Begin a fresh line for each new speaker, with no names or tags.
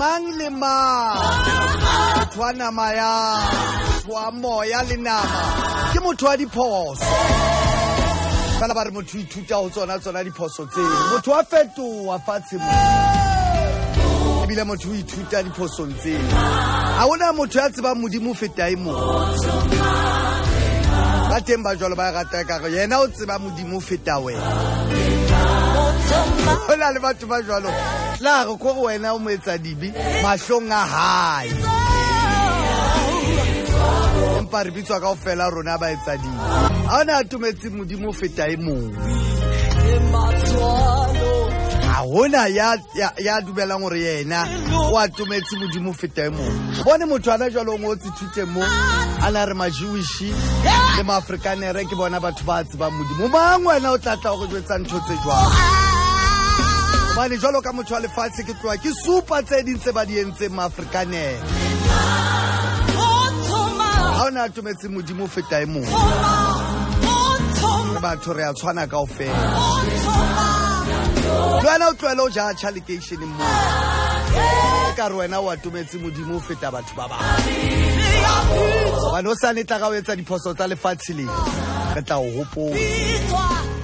mang le mang motho nama ya wa moya le nama ke motho wa diphoso fela ba re motho ithuta ho tsona diphoso tseno motho wa fetoha fatshe mo ebile motho o ithuta diphosong tseno ha ona motho ya tsebang Modimo feta e mong ba teng ba jwalo ba rata ka re yena o tseba Modimo feta wena hona le batho ba jwalo la re ko wena o mo etsa dibi mahlong a hae empa re bitswa kaofela rona ba etsa dibi ha ona atumetse Modimo feta e mong ha hona ya dumelang hore yena o atumetse Modimo feta e mong bone motho ana jwalo o ngotse thute mo ana re ma-Jewish le ma-Afrikanere ke bona batho ba tsebang Modimo mang wena o tlatla go jwetsa ntho tse jwalo bane jwalo ka motho wa lefatshe ke tloa ke supa tse dintse ba di entseng ma-Afrikanere ha ona atumetse Modimo feta e mong batho re a tshwana kaofela le wena o tlohele o ja chalecation mo ka re wena o atumetse Modimo o feta batho ba bang bane o sane tla ka o etsa diphoso tsa lefatshe le re tla o hopola